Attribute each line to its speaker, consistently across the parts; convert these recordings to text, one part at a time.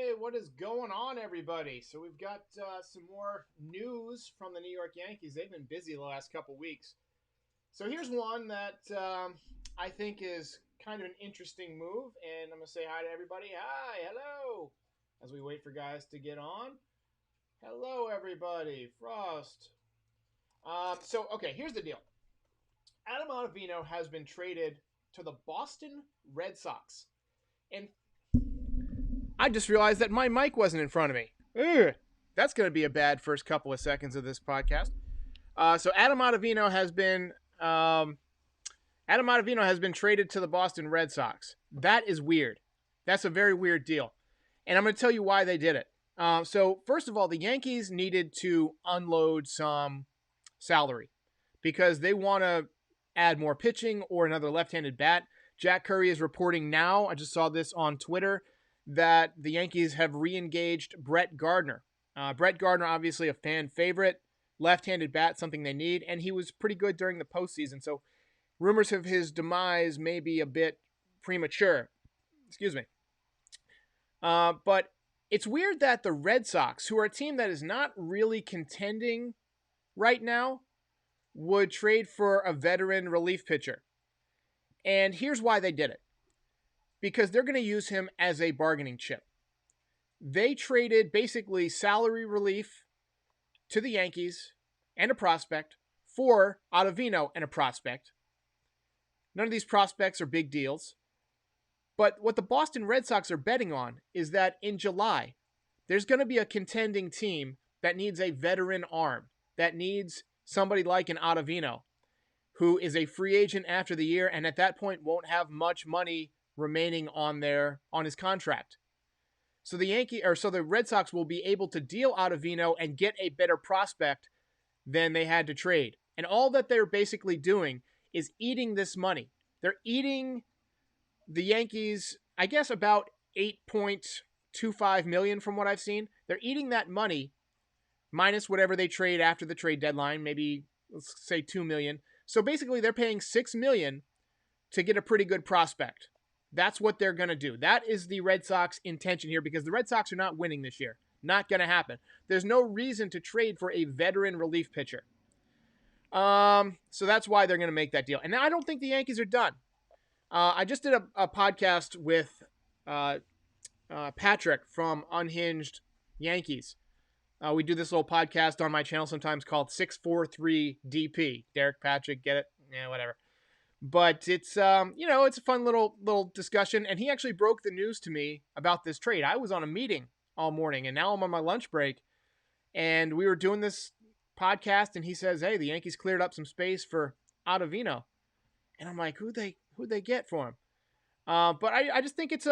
Speaker 1: Hey, what is going on, everybody? So we've got some more news from the New York Yankees. They've been busy the last couple weeks. So here's one that I think is kind of an interesting move, and I'm going to say hi to everybody. Hi, hello, as we wait for guys to get on. Hello, everybody. Frost. Okay, here's the deal. Adam Ottavino has been traded to the Boston Red Sox. And I just realized that my mic wasn't in front of me. Ugh, that's going to be a bad first couple of seconds of this podcast. So Adam Ottavino has been traded to the Boston Red Sox. That is weird. That's a very weird deal, and I'm going to tell you why they did it. So first of all, the Yankees needed to unload some salary because they want to add more pitching or another left-handed bat. Jack Curry is reporting now, I just saw this on Twitter, that the Yankees have re-engaged Brett Gardner. Brett Gardner, obviously a fan favorite, left-handed bat, something they need, and he was pretty good during the postseason, so rumors of his demise may be a bit premature. Excuse me. But it's weird that the Red Sox, who are a team that is not really contending right now, would trade for a veteran relief pitcher. And here's why they did it. Because they're going to use him as a bargaining chip. They traded basically salary relief to the Yankees and a prospect for Ottavino and a prospect. None of these prospects are big deals. But what the Boston Red Sox are betting on is that in July, there's going to be a contending team that needs a veteran arm, that needs somebody like an Ottavino, who is a free agent after the year and at that point won't have much money remaining on his contract. So the Red Sox will be able to deal Ottavino and get a better prospect than they had to trade. And all that they're basically doing is eating this money. They're eating the Yankees, I guess about $8.25 million from what I've seen. They're eating that money minus whatever they trade after the trade deadline, maybe let's say $2 million. So basically they're paying $6 million to get a pretty good prospect. That's what they're going to do. That is the Red Sox intention here because the Red Sox are not winning this year. Not going to happen. There's no reason to trade for a veteran relief pitcher. So that's why they're going to make that deal. And I don't think the Yankees are done. I just did a podcast with Patrick from Unhinged Yankees. We do this little podcast on my channel sometimes called 643DP. Derek Patrick, get it? Yeah, whatever. But it's it's a fun little discussion, and he actually broke the news to me about this trade. I was on a meeting all morning, and now I'm on my lunch break, and we were doing this podcast, and he says, "Hey, the Yankees cleared up some space for Ottavino," and I'm like, "Who'd they get for him?" But I just think it's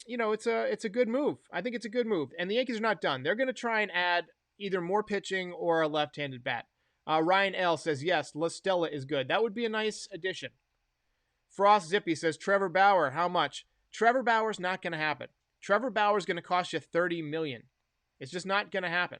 Speaker 1: it's a good move. I think it's a good move, and the Yankees are not done. They're going to try and add either more pitching or a left-handed bat. Ryan L. says, yes, La Stella is good. That would be a nice addition. Frost Zippy says, Trevor Bauer, how much? Trevor Bauer's not going to happen. Trevor Bauer's going to cost you $30 million. It's just not going to happen.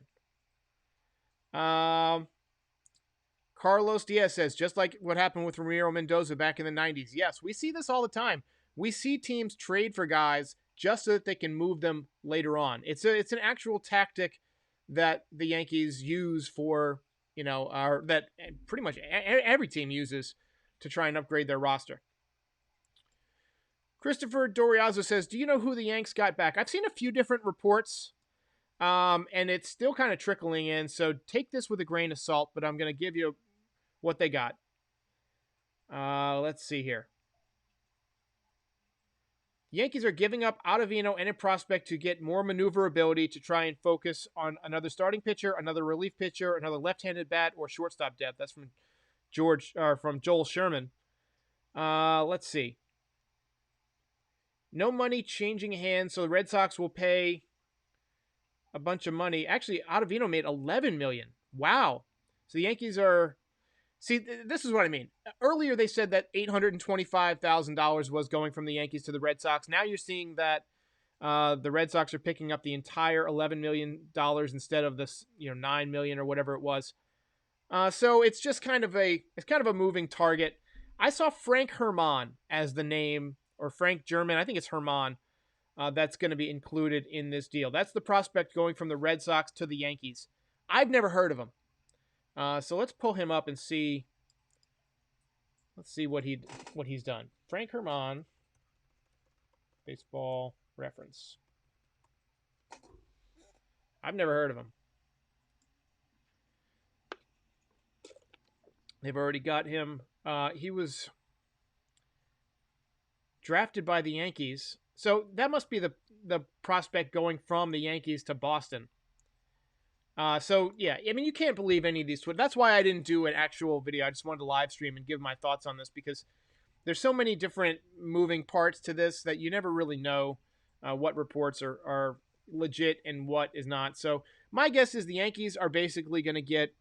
Speaker 1: Carlos Diaz says, just like what happened with Ramiro Mendoza back in the 90s. Yes, we see this all the time. We see teams trade for guys just so that they can move them later on. It's an actual tactic that the Yankees use for... that pretty much every team uses to try and upgrade their roster. Christopher Doriazo says, do you know who the Yanks got back? I've seen a few different reports, and it's still kind of trickling in, so take this with a grain of salt, but I'm going to give you what they got. Let's see here. The Yankees are giving up Ottavino and a prospect to get more maneuverability to try and focus on another starting pitcher, another relief pitcher, another left-handed bat, or shortstop depth. That's from Joel Sherman. Let's see. No money changing hands, so the Red Sox will pay a bunch of money. Actually, Ottavino made $11 million. Wow. So the Yankees are... See, this is what I mean. Earlier, they said that $825,000 was going from the Yankees to the Red Sox. Now you're seeing that the Red Sox are picking up the entire $11 million instead of this, $9 million or whatever it was. So it's just kind of a moving target. I saw Frank Herman as the name, or Frank German. I think it's Herman that's going to be included in this deal. That's the prospect going from the Red Sox to the Yankees. I've never heard of him. So let's pull him up and see. Let's see what he's done. Frank Herman, Baseball Reference. I've never heard of him. They've already got him. He was drafted by the Yankees. So that must be the prospect going from the Yankees to Boston. So yeah, I mean, you can't believe any of these tweets. That's why I didn't do an actual video. I just wanted to live stream and give my thoughts on this because there's so many different moving parts to this that you never really know what reports are legit and what is not. So my guess is the Yankees are basically going to get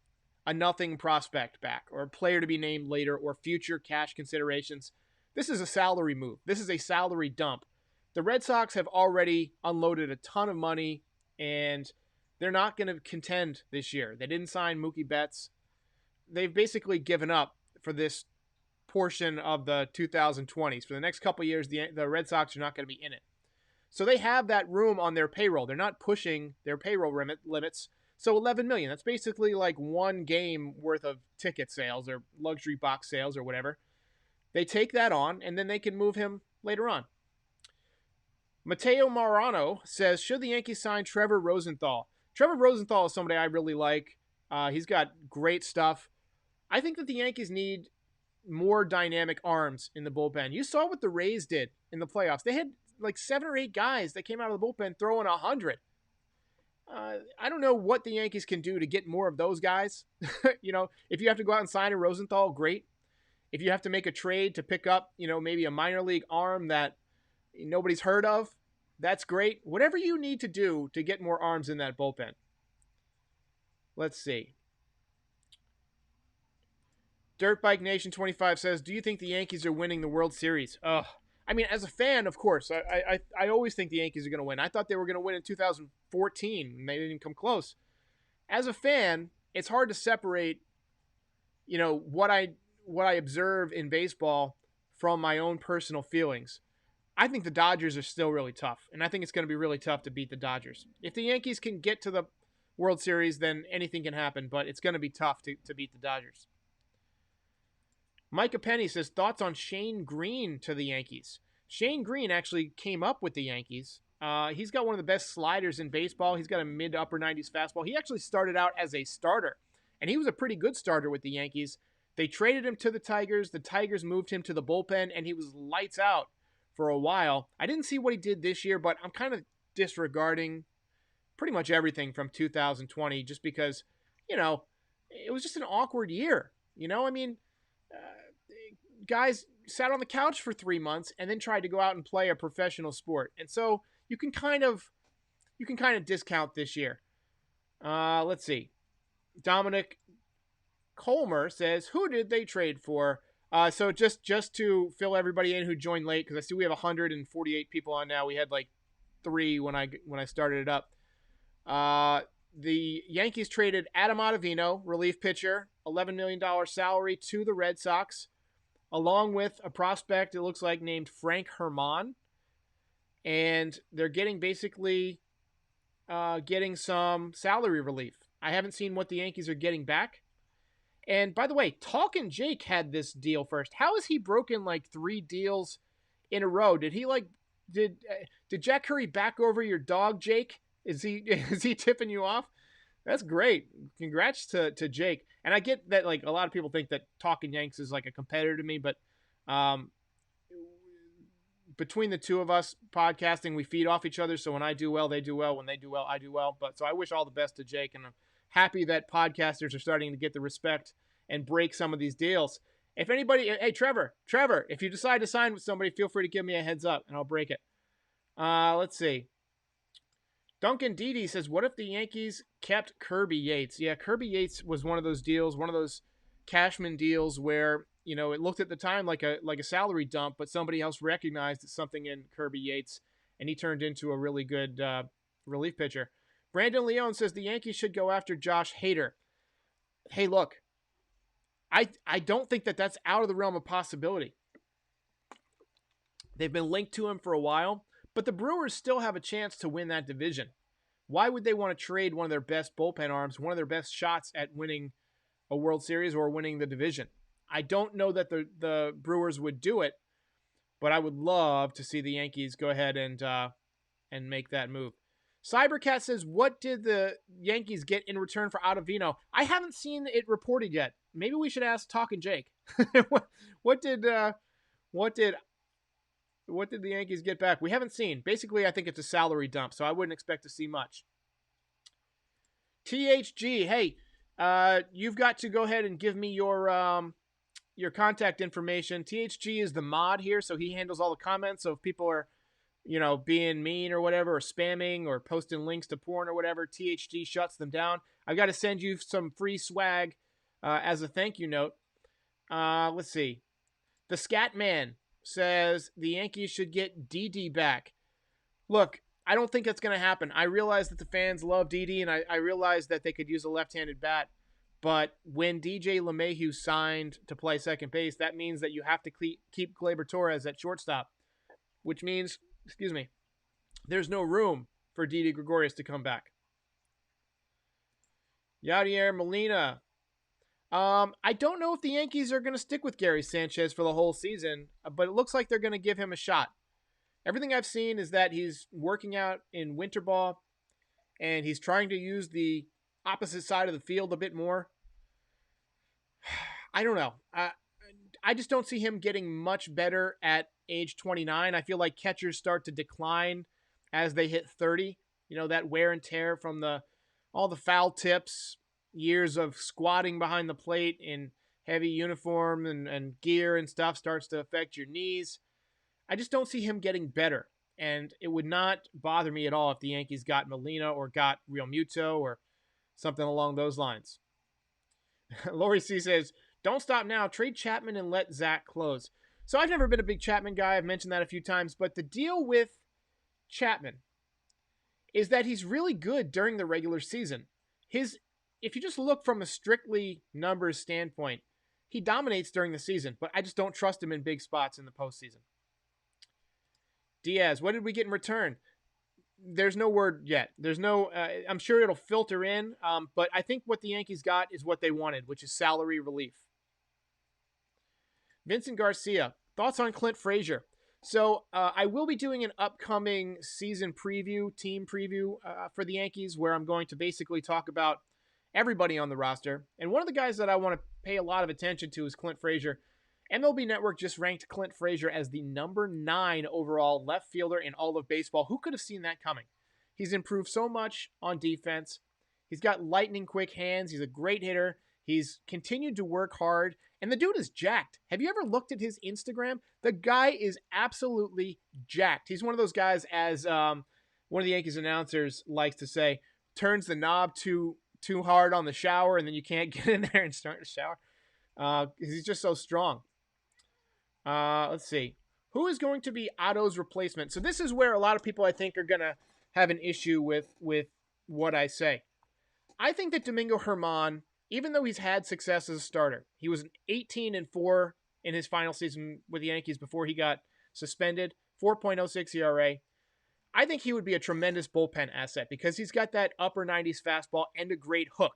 Speaker 1: a nothing prospect back or a player to be named later or future cash considerations. This is a salary move. This is a salary dump. The Red Sox have already unloaded a ton of money and they're not going to contend this year. They didn't sign Mookie Betts. They've basically given up for this portion of the 2020s. For the next couple of years, the Red Sox are not going to be in it. So they have that room on their payroll. They're not pushing their payroll limits. So $11 million. That's basically like one game worth of ticket sales or luxury box sales or whatever. They take that on, and then they can move him later on. Mateo Marano says, should the Yankees sign Trevor Rosenthal? Trevor Rosenthal is somebody I really like. He's got great stuff. I think that the Yankees need more dynamic arms in the bullpen. You saw what the Rays did in the playoffs. They had like 7 or 8 guys that came out of the bullpen throwing 100. I don't know what the Yankees can do to get more of those guys. If you have to go out and sign a Rosenthal, great. If you have to make a trade to pick up, maybe a minor league arm that nobody's heard of, that's great. Whatever you need to do to get more arms in that bullpen. Let's see. Dirtbike Nation 25 says, do you think the Yankees are winning the World Series? I mean, as a fan, of course, I always think the Yankees are going to win. I thought they were going to win in 2014, and they didn't even come close. As a fan, it's hard to separate, what I observe in baseball from my own personal feelings. I think the Dodgers are still really tough, and I think it's going to be really tough to beat the Dodgers. If the Yankees can get to the World Series, then anything can happen, but it's going to be tough to beat the Dodgers. Micah Penny says, thoughts on Shane Green to the Yankees? Shane Green actually came up with the Yankees. He's got one of the best sliders in baseball. He's got a mid to upper 90s fastball. He actually started out as a starter, and he was a pretty good starter with the Yankees. They traded him to the Tigers. The Tigers moved him to the bullpen, and he was lights out for a while. I didn't see what he did this year, but I'm kind of disregarding pretty much everything from 2020 just because, it was just an awkward year. Guys sat on the couch for 3 months and then tried to go out and play a professional sport. And so you can kind of discount this year. Let's see. Dominic Colmer says, who did they trade for? So just to fill everybody in who joined late, because I see we have 148 people on now. We had like 3 when I started it up. The Yankees traded Adam Ottavino, relief pitcher, $11 million salary to the Red Sox, along with a prospect, it looks like, named Frank Herman. And they're getting some salary relief. I haven't seen what the Yankees are getting back. And by the way, Talkin' Jake had this deal first. How has he broken like 3 deals in a row? Did Jack Curry back over your dog, Jake? Is he tipping you off? That's great. Congrats to Jake. And I get that like a lot of people think that Talking Yanks is like a competitor to me, but between the two of us podcasting, we feed off each other. So when I do well, they do well. When they do well, I do well. But so I wish all the best to Jake, and I'm happy that podcasters are starting to get the respect and break some of these deals. If anybody, hey, Trevor, if you decide to sign with somebody, feel free to give me a heads up and I'll break it. Let's see. Duncan Dede says, what if the Yankees kept Kirby Yates? Yeah, Kirby Yates was one of those deals, one of those Cashman deals where, it looked at the time like a salary dump, but somebody else recognized something in Kirby Yates, and he turned into a really good relief pitcher. Brandon Leone says the Yankees should go after Josh Hader. Hey, look, I don't think that that's out of the realm of possibility. They've been linked to him for a while, But the Brewers still have a chance to win that division. Why would they want to trade one of their best bullpen arms, one of their best shots at winning a World Series or winning the division? I don't know that the Brewers would do it, but I would love to see the Yankees go ahead and make that move. Cybercat says, what did the Yankees get in return for Ottavino? I haven't seen it reported yet. Maybe we should ask Talkin' Jake. what did the Yankees get back? We haven't seen. Basically, I think it's a salary dump, so I wouldn't expect to see much. THG, hey, you've got to go ahead and give me your contact information. THG is the mod here, so he handles all the comments. So if people are being mean or whatever, or spamming or posting links to porn or whatever, THG shuts them down. I've got to send you some free swag as a thank you note. Let's see. The Scat Man says the Yankees should get Didi back. Look, I don't think that's going to happen. I realize that the fans love Didi, and I realize that they could use a left-handed bat. But when DJ LeMahieu signed to play second base, that means that you have to keep Gleyber Torres at shortstop, which means, there's no room for Didi Gregorius to come back. Yadier Molina. I don't know if the Yankees are going to stick with Gary Sanchez for the whole season, but it looks like they're going to give him a shot. Everything I've seen is that he's working out in winter ball, and he's trying to use the opposite side of the field a bit more. I don't know. I just don't see him getting much better at age 29. I feel like catchers start to decline as they hit 30. That wear and tear from all the foul tips, years of squatting behind the plate in heavy uniform and gear and stuff starts to affect your knees. I just don't see him getting better. And it would not bother me at all if the Yankees got Molina or got Real Muto or something along those lines. Lori C says, don't stop now. Trade Chapman and let Zach close. So I've never been a big Chapman guy. I've mentioned that a few times. But the deal with Chapman is that he's really good during the regular season. If you just look from a strictly numbers standpoint, he dominates during the season. But I just don't trust him in big spots in the postseason. Diaz, what did we get in return? There's no word yet. There's no, I'm sure it'll filter in. But I think what the Yankees got is what they wanted, which is salary relief. Vincent Garcia, thoughts on Clint Frazier? So I will be doing an upcoming season preview, team preview for the Yankees, where I'm going to basically talk about everybody on the roster. And one of the guys that I want to pay a lot of attention to is Clint Frazier. MLB Network just ranked Clint Frazier as the number 9 overall left fielder in all of baseball. Who could have seen that coming? He's improved so much on defense. He's got lightning quick hands. He's a great hitter. He's continued to work hard. And the dude is jacked. Have you ever looked at his Instagram? The guy is absolutely jacked. He's one of those guys, as one of the Yankees announcers likes to say, turns the knob too hard on the shower, and then you can't get in there and start to shower. He's just so strong. Let's see. Who is going to be Otto's replacement? So this is where a lot of people, I think, are going to have an issue with what I say. I think that Domingo Germán, even though he's had success as a starter, he was 18-4 in his final season with the Yankees before he got suspended, 4.06 ERA. I think he would be a tremendous bullpen asset because he's got that upper 90s fastball and a great hook.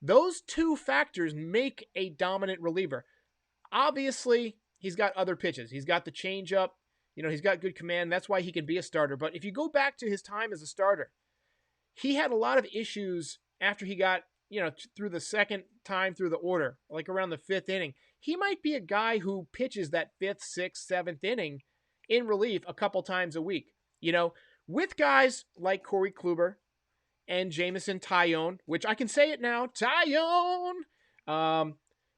Speaker 1: Those two factors make a dominant reliever. Obviously, he's got other pitches. He's got the changeup. He's got good command. That's why he can be a starter. But if you go back to his time as a starter, he had a lot of issues after he got, through the second time through the order, like around the 5th inning. He might be a guy who pitches that 5th, 6th, 7th inning in relief a couple times a week. With guys like Corey Kluber and Jameson Taillon, which I can say it now, Taillon,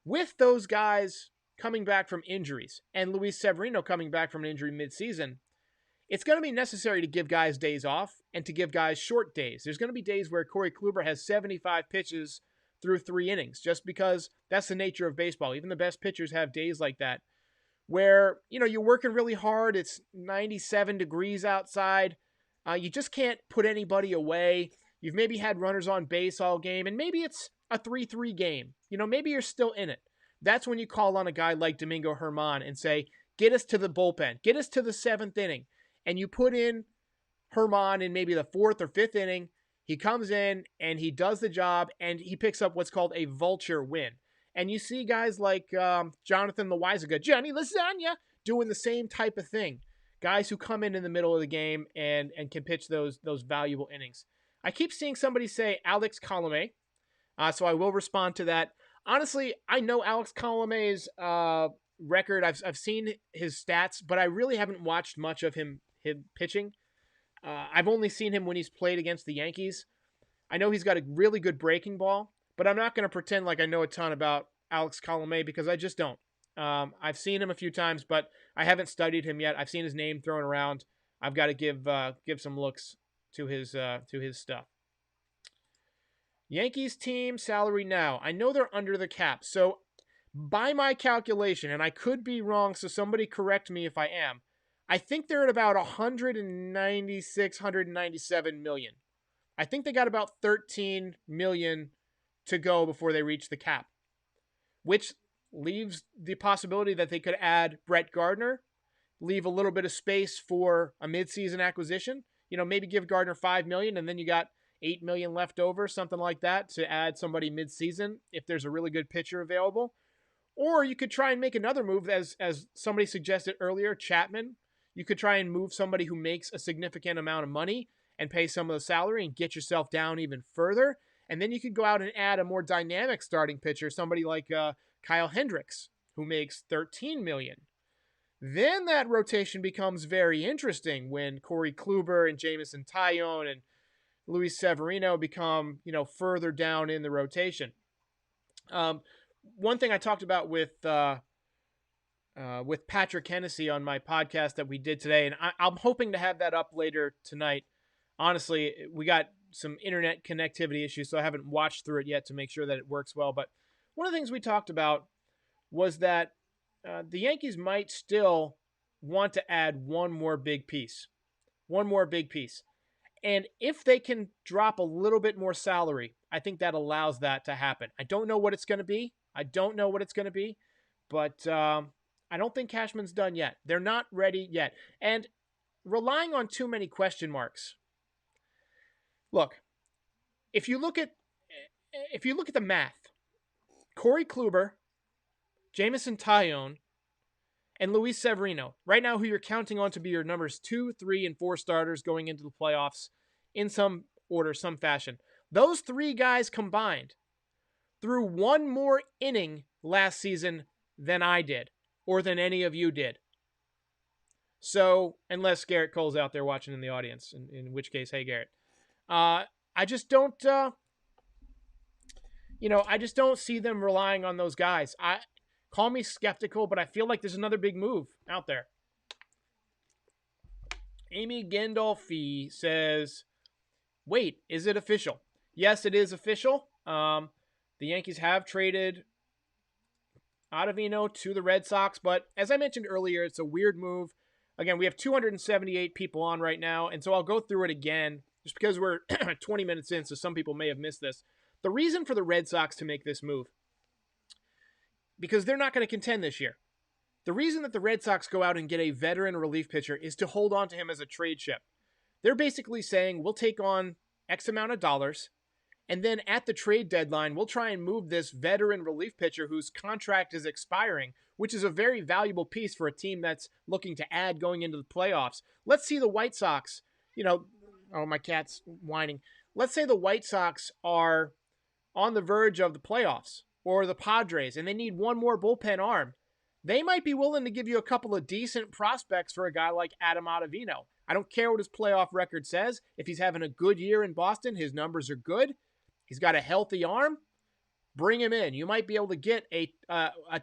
Speaker 1: with those guys coming back from injuries and Luis Severino coming back from an injury midseason, it's going to be necessary to give guys days off and to give guys short days. There's going to be days where Corey Kluber has 75 pitches through 3 innings just because that's the nature of baseball. Even the best pitchers have days like that where, you're working really hard. It's 97 degrees outside. You just can't put anybody away. You've maybe had runners on base all game, and maybe it's a 3-3 game. Maybe you're still in it. That's when you call on a guy like Domingo Germán and say, get us to the bullpen. Get us to the 7th inning. and you put in Herman in maybe the fourth or fifth inning. He comes in and he does the job and he picks up what's called a vulture win. And you see guys like Jonathan Loaizaga, Johnny Lasagna, doing the same type of thing. Guys who come in the middle of the game and can pitch those valuable innings. I keep seeing somebody say Alex Colomé, so I will respond to that. Honestly, I know Alex Colomé's record. I've seen his stats, but I really haven't watched much of him pitching. I've only seen him when he's played against the Yankees. I know he's got a really good breaking ball, but I'm not going to pretend like I know a ton about Alex Colomé because I just don't. I've seen him a few times, but I haven't studied him yet. I've seen his name thrown around. I've got to give some looks to his stuff. Yankees team salary now. I know they're under the cap, so by my calculation, and I could be wrong, so somebody correct me if I am. I think they're at about 196, 197 million. I think they got about 13 million to go before they reach the cap, which leaves the possibility that they could add Brett Gardner, leave a little bit of space for a midseason acquisition. Maybe give Gardner 5 million and then you got 8 million left over, something like that, to add somebody midseason if there's a really good pitcher available. Or you could try and make another move, as somebody suggested earlier, Chapman. You could try and move somebody who makes a significant amount of money and pay some of the salary and get yourself down even further. And then you could go out and add a more dynamic starting pitcher, somebody like Kyle Hendricks, who makes 13 million. Then that rotation becomes very interesting when Corey Kluber and Jameson Taillon and Luis Severino become, further down in the rotation. One thing I talked about with Patrick Hennessy on my podcast that we did today, and I'm hoping to have that up later tonight. Honestly, we got some internet connectivity issues, so I haven't watched through it yet to make sure that it works well. But one of the things we talked about was that the Yankees might still want to add one more big piece. And if they can drop a little bit more salary, I think that allows that to happen. I don't know what it's going to be. But I don't think Cashman's done yet. They're not ready yet. And relying on too many question marks. Look, if you look at the math, Corey Kluber, Jameson Taillon, and Luis Severino, right now who you're counting on to be your numbers 2, 3, and 4 starters going into the playoffs in some order, some fashion. Those 3 guys combined threw one more inning last season than I did, or than any of you did. So, unless Garrett Cole's out there watching in the audience, in which case, hey Garrett. I just don't, I just don't see them relying on those guys. Call me skeptical, but I feel like there's another big move out there. Amy Gandolfi says, wait, is it official? Yes, it is official. The Yankees have traded Ottavino to the Red Sox, but as I mentioned earlier, it's a weird move. Again, we have 278 people on right now, and so I'll go through it again, just because we're 20 minutes in, so some people may have missed this. The reason for the Red Sox to make this move, because they're not going to contend this year. The reason that the Red Sox go out and get a veteran relief pitcher is to hold on to him as a trade chip. They're basically saying, we'll take on X amount of dollars, and then at the trade deadline, we'll try and move this veteran relief pitcher whose contract is expiring, which is a very valuable piece for a team that's looking to add going into the playoffs. Let's see the White Sox, oh, my cat's whining. Let's say the White Sox are on the verge of the playoffs, or the Padres, and they need one more bullpen arm. They might be willing to give you a couple of decent prospects for a guy like Adam Ottavino. I don't care what his playoff record says. If he's having a good year in Boston, his numbers are good. He's got a healthy arm. Bring him in. You might be able to get a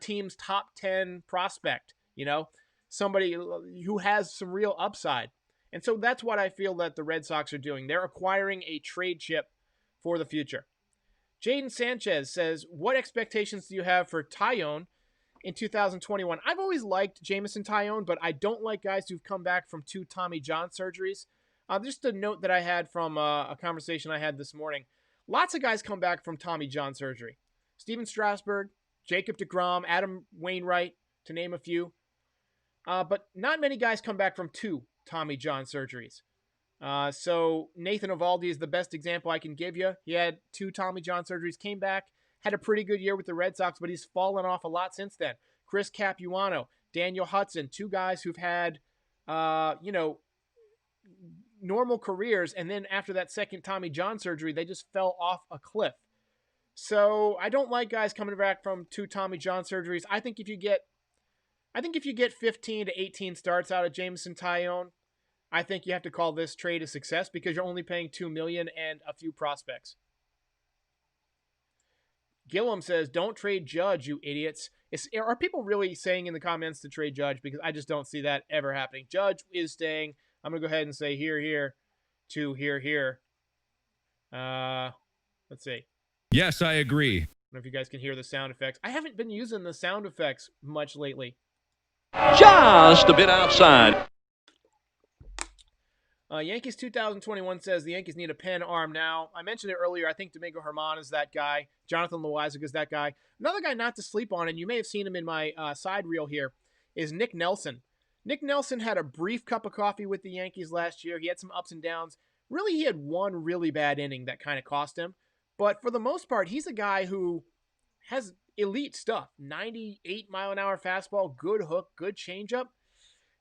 Speaker 1: team's top 10 prospect, somebody who has some real upside. And so that's what I feel that the Red Sox are doing. They're acquiring a trade chip for the future. Jaden Sanchez says, what expectations do you have for Taillon in 2021? I've always liked Jameson Taillon, but I don't like guys who've come back from 2 Tommy John surgeries. Just a note that I had from a conversation I had this morning. Lots of guys come back from Tommy John surgery. Steven Strasburg, Jacob deGrom, Adam Wainwright, to name a few. But not many guys come back from 2 Tommy John surgeries. So Nathan Eovaldi is the best example I can give you. He had 2 Tommy John surgeries, came back, had a pretty good year with the Red Sox, but he's fallen off a lot since then. Chris Capuano, Daniel Hudson, 2 guys who've had, normal careers, and then after that second Tommy John surgery, they just fell off a cliff. So I don't like guys coming back from 2 Tommy John surgeries. I think if you get 15 to 18 starts out of Jameson Taillon, I think you have to call this trade a success because you're only paying $2 million and a few prospects. Gillum says, "Don't trade Judge, you idiots." Are people really saying in the comments to trade Judge? Because I just don't see that ever happening. Judge is staying. I'm going to go ahead and say here to here. Let's see.
Speaker 2: Yes, I agree.
Speaker 1: I don't know if you guys can hear the sound effects. I haven't been using the sound effects much lately.
Speaker 3: Just a bit outside.
Speaker 1: Yankees 2021 says the Yankees need a pen arm now. I mentioned it earlier. I think Domingo Germán is that guy. Jonathan Loizaga is that guy. Another guy not to sleep on, and you may have seen him in my side reel here, is Nick Nelson. Nick Nelson had a brief cup of coffee with the Yankees last year. He had some ups and downs. Really, he had one really bad inning that kind of cost him. But for the most part, he's a guy who has elite stuff. 98-mile-an-hour fastball, good hook, good changeup.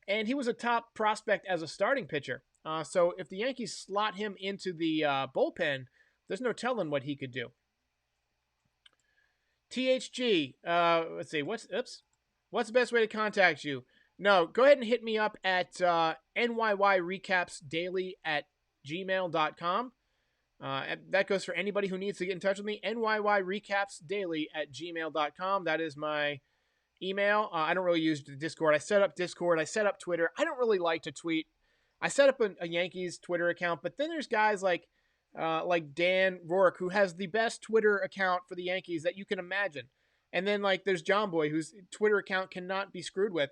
Speaker 1: And he was a top prospect as a starting pitcher. So if the Yankees slot him into the bullpen, there's no telling what he could do. THG, let's see, what's the best way to contact you? No, go ahead and hit me up at nyyrrecapsdaily@gmail.com. That goes for anybody who needs to get in touch with me. nyyrrecapsdaily@gmail.com. That is my email. I don't really use Discord. I set up Discord. I set up Twitter. I don't really like to tweet. I set up a Yankees Twitter account, but then there's guys like Dan Rourke, who has the best Twitter account for the Yankees that you can imagine. And then there's John Boy, whose Twitter account cannot be screwed with.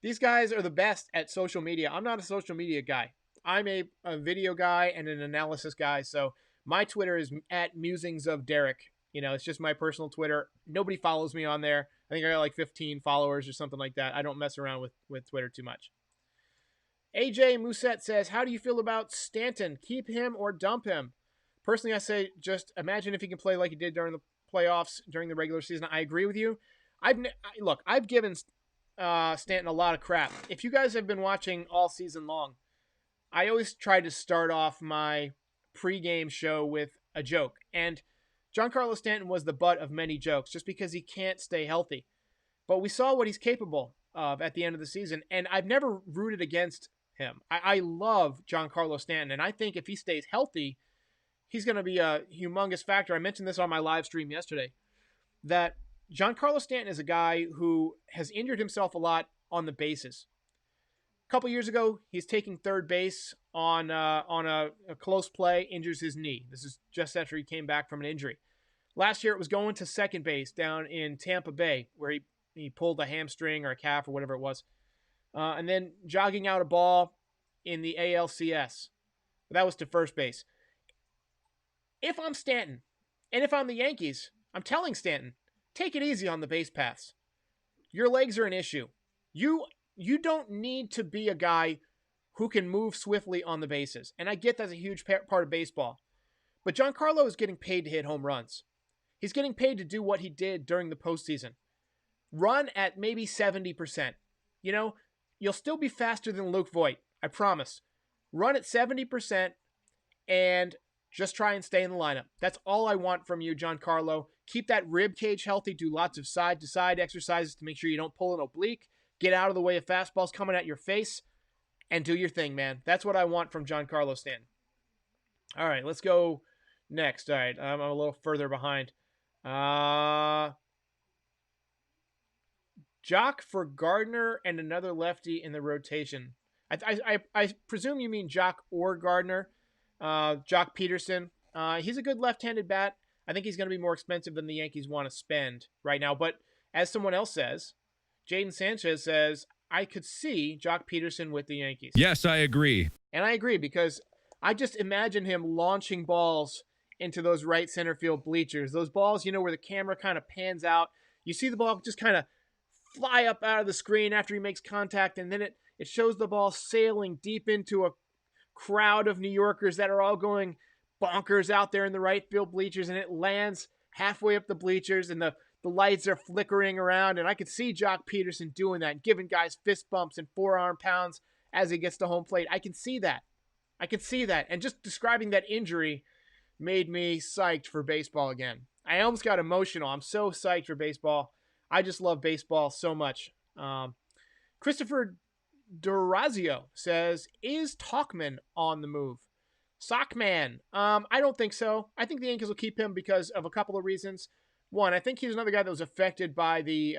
Speaker 1: These guys are the best at social media. I'm not a social media guy. I'm a video guy and an analysis guy. So my Twitter is at Musings of Derek. It's just my personal Twitter. Nobody follows me on there. I think I got 15 followers or something like that. I don't mess around with Twitter too much. AJ Musette says, "How do you feel about Stanton? Keep him or dump him?" Personally, I say just imagine if he can play like he did during the playoffs, during the regular season. I agree with you. I've given Stanton a lot of crap. If you guys have been watching all season long, I always try to start off my pregame show with a joke. And Giancarlo Stanton was the butt of many jokes just because he can't stay healthy. But we saw what he's capable of at the end of the season, and I've never rooted against him. I love Giancarlo Stanton, and I think if he stays healthy, he's going to be a humongous factor. I mentioned this on my live stream yesterday, that Giancarlo Stanton is a guy who has injured himself a lot on the bases. A couple years ago, he's taking third base on a close play, injures his knee. This is just after he came back from an injury. Last year, it was going to second base down in Tampa Bay, where he pulled a hamstring or a calf or whatever it was. And then jogging out a ball in the ALCS. That was to first base. If I'm Stanton, and if I'm the Yankees, I'm telling Stanton, take it easy on the base paths. Your legs are an issue. You don't need to be a guy who can move swiftly on the bases. And I get that's a huge part of baseball. But Giancarlo is getting paid to hit home runs. He's getting paid to do what he did during the postseason. Run at maybe 70%. You'll still be faster than Luke Voit. I promise. Run at 70% and just try and stay in the lineup. That's all I want from you, Giancarlo. Keep that rib cage healthy. Do lots of side-to-side exercises to make sure you don't pull an oblique. Get out of the way of fastballs coming at your face. And do your thing, man. That's what I want from Giancarlo Stanton. All right, let's go next. All right, I'm a little further behind. Jock for Gardner and another lefty in the rotation. I presume you mean Jock or Gardner. Jock Peterson. He's a good left-handed bat. I think he's going to be more expensive than the Yankees want to spend right now. But as someone else says, Jaden Sanchez says, I could see Jock Peterson with the Yankees.
Speaker 2: Yes, I agree.
Speaker 1: And I agree because I just imagine him launching balls into those right center field bleachers. Those balls, where the camera kind of pans out. You see the ball just kind of fly up out of the screen after he makes contact, and then It shows the ball sailing deep into a crowd of New Yorkers that are all going bonkers out there in the right field bleachers, and it lands halfway up the bleachers, and the lights are flickering around, and I could see Jock Peterson doing that, giving guys fist bumps and forearm pounds as he gets to home plate. I can see that. I could see that. And just describing that injury made me psyched for baseball again. I almost got emotional. I'm so psyched for baseball. I just love baseball so much. Christopher Durazio says, is Talkman on the move? Sockman. I don't think so. I think the Yankees will keep him because of a couple of reasons. One, I think he's another guy that was affected by the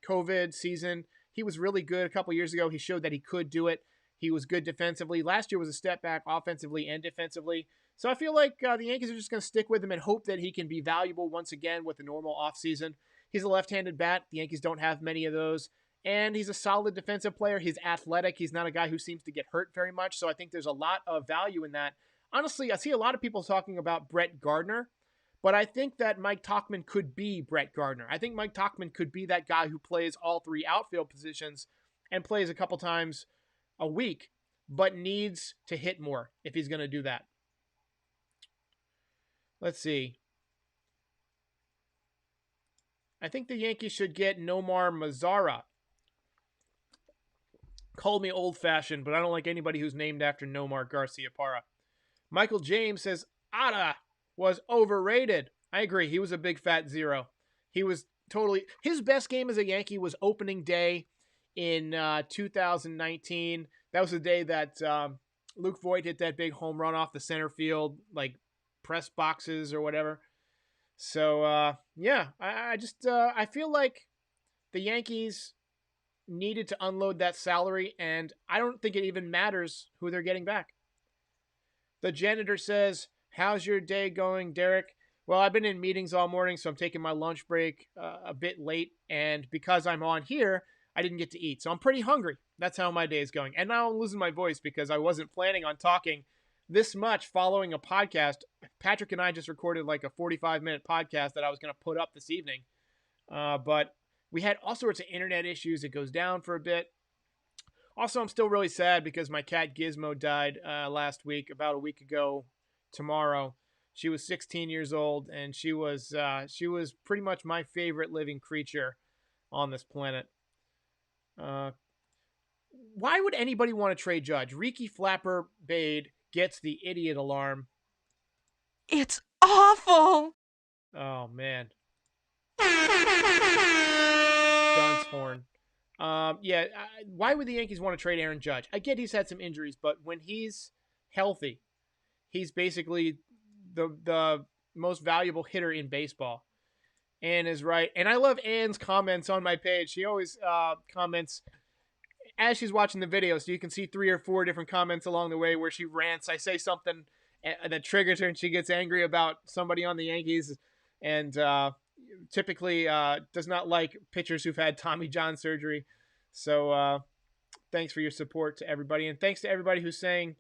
Speaker 1: COVID season. He was really good a couple years ago. He showed that he could do it. He was good defensively. Last year was a step back offensively and defensively. So I feel like the Yankees are just going to stick with him and hope that he can be valuable once again with a normal offseason. He's a left-handed bat. The Yankees don't have many of those. And he's a solid defensive player. He's athletic. He's not a guy who seems to get hurt very much. So I think there's a lot of value in that. Honestly, I see a lot of people talking about Brett Gardner, but I think that Mike Tauchman could be Brett Gardner. I think Mike Tauchman could be that guy who plays all three outfield positions and plays a couple times a week, but needs to hit more if he's going to do that. Let's see. I think the Yankees should get Nomar Mazara. Called me old-fashioned, but I don't like anybody who's named after Nomar Garciaparra. Michael James says, Otta was overrated. I agree. He was a big fat zero. He was totally... His best game as a Yankee was opening day in 2019. That was the day that Luke Voigt hit that big home run off the center field, like press boxes or whatever. So, yeah, I feel like the Yankees needed to unload that salary, and I don't think it even matters who they're getting back. The janitor says, how's your day going, Derek? Well, I've been in meetings all morning, so I'm taking my lunch break a bit late, and because I'm on here, I didn't get to eat, so I'm pretty hungry. That's how my day is going. And now I'm losing my voice because I wasn't planning on talking this much following a podcast. Patrick and I just recorded like a 45-minute podcast that I was going to put up this evening, but we had all sorts of internet issues. It goes down for a bit. Also, I'm still really sad because my cat Gizmo died last week, about a week ago tomorrow. She was 16 years old, and she was pretty much my favorite living creature on this planet. Why would anybody want to trade Judge? Ricky Flapper Bade gets the idiot alarm.
Speaker 4: It's awful.
Speaker 1: Oh, man. Dunce horn. Why would the Yankees want to trade Aaron Judge? I get he's had some injuries, but when he's healthy, he's basically the most valuable hitter in baseball. Ann is right. And I love Ann's comments on my page. She always comments as she's watching the video, so you can see 3 or 4 different comments along the way where she rants. I say something that triggers her, and she gets angry about somebody on the Yankees, and typically does not like pitchers who've had Tommy John surgery. So thanks for your support to everybody. And thanks to everybody who's saying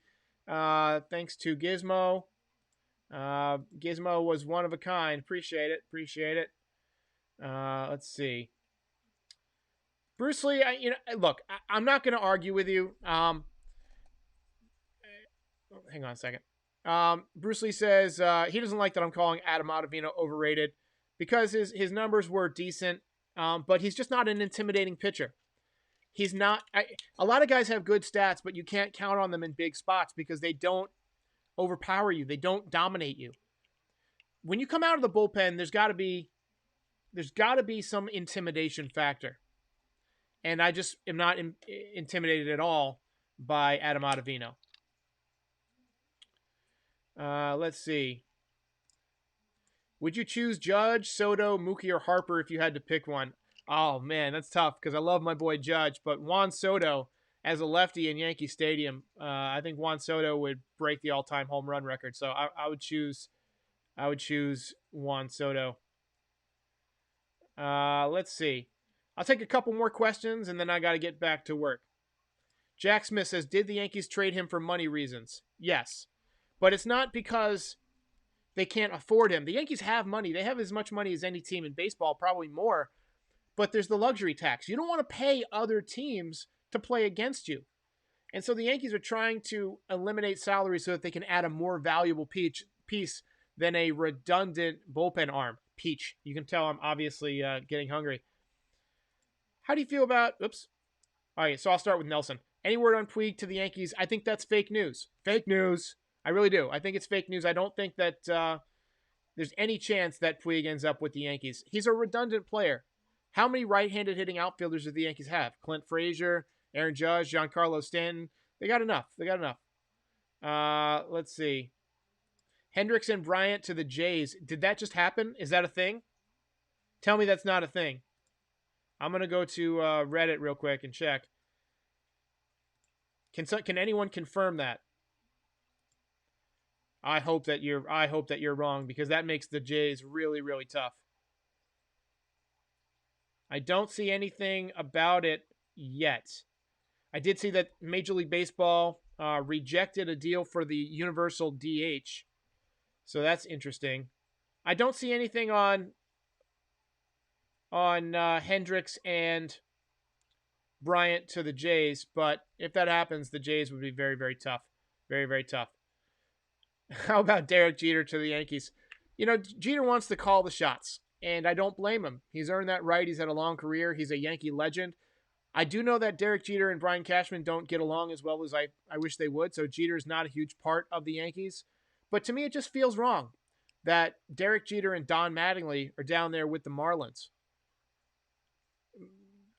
Speaker 1: thanks to Gizmo. Gizmo was one of a kind. Appreciate it. Let's see. Bruce Lee, look, I'm not going to argue with you. Hang on a second. Bruce Lee says he doesn't like that I'm calling Adam Ottavino overrated because his numbers were decent, but he's just not an intimidating pitcher. He's not. A lot of guys have good stats, but you can't count on them in big spots because they don't overpower you. They don't dominate you. When you come out of the bullpen, there's got to be some intimidation factor. And I just am not intimidated at all by Adam Ottavino. Let's see. Would you choose Judge, Soto, Mookie, or Harper if you had to pick one? Oh, man, that's tough because I love my boy Judge. But Juan Soto, as a lefty in Yankee Stadium, I think Juan Soto would break the all-time home run record. So I would choose Juan Soto. Let's see. I'll take a couple more questions, and then I got to get back to work. Jack Smith says, did the Yankees trade him for money reasons? Yes. But it's not because they can't afford him. The Yankees have money. They have as much money as any team in baseball, probably more. But there's the luxury tax. You don't want to pay other teams to play against you. And so the Yankees are trying to eliminate salary so that they can add a more valuable piece than a redundant bullpen arm. Peach. You can tell I'm obviously getting hungry. How do you feel about... Oops. All right, so I'll start with Nelson. Any word on Puig to the Yankees? I think that's fake news. Fake news. I really do. I think it's fake news. I don't think that there's any chance that Puig ends up with the Yankees. He's a redundant player. How many right-handed hitting outfielders do the Yankees have? Clint Frazier, Aaron Judge, Giancarlo Stanton. They got enough. Let's see. Hendricks and Bryant to the Jays. Did that just happen? Is that a thing? Tell me that's not a thing. I'm going to go to Reddit real quick and check. Can anyone confirm that? I hope that you're wrong, because that makes the Jays really, really tough. I don't see anything about it yet. I did see that Major League Baseball rejected a deal for the universal DH. So that's interesting. I don't see anything on Hendricks and Bryant to the Jays, but if that happens, the Jays would be very, very tough. Very, very tough. How about Derek Jeter to the Yankees? You know, Jeter wants to call the shots, and I don't blame him. He's earned that right. He's had a long career. He's a Yankee legend. I do know that Derek Jeter and Brian Cashman don't get along as well as I wish they would, so Jeter is not a huge part of the Yankees. But to me, it just feels wrong that Derek Jeter and Don Mattingly are down there with the Marlins.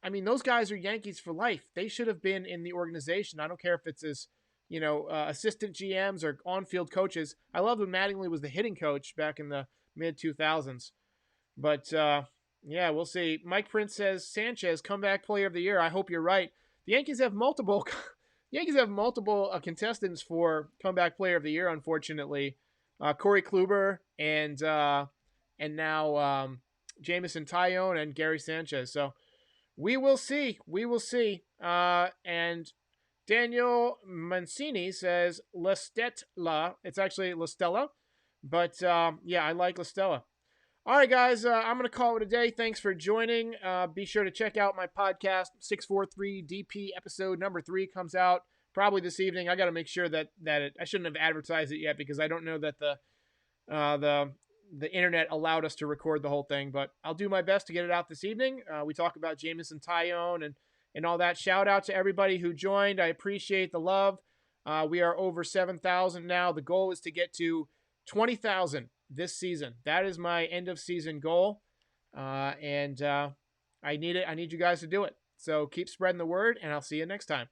Speaker 1: I mean, those guys are Yankees for life. They should have been in the organization. I don't care if it's as, assistant GMs or on-field coaches. I loved when Mattingly was the hitting coach back in the mid-2000s. But, yeah, we'll see. Mike Prince says, Sanchez, comeback player of the year. I hope you're right. The Yankees have multiple contestants for comeback player of the year, unfortunately. Corey Kluber and now Jameson Taillon and Gary Sanchez. So we will see. And Daniel Mancini says La Stella. It's actually La Stella. But, yeah, I like La Stella. All right, guys, I'm going to call it a day. Thanks for joining. Be sure to check out my podcast. 643 DP episode number 3 comes out probably this evening. I got to make sure that I shouldn't have advertised it yet, because I don't know that the internet allowed us to record the whole thing, but I'll do my best to get it out this evening. We talk about Jameson Taillon and all that. Shout out to everybody who joined. I appreciate the love. We are over 7,000 now. The goal is to get to 20,000 this season. That is my end of season goal. And I need it. I need you guys to do it. So keep spreading the word, and I'll see you next time.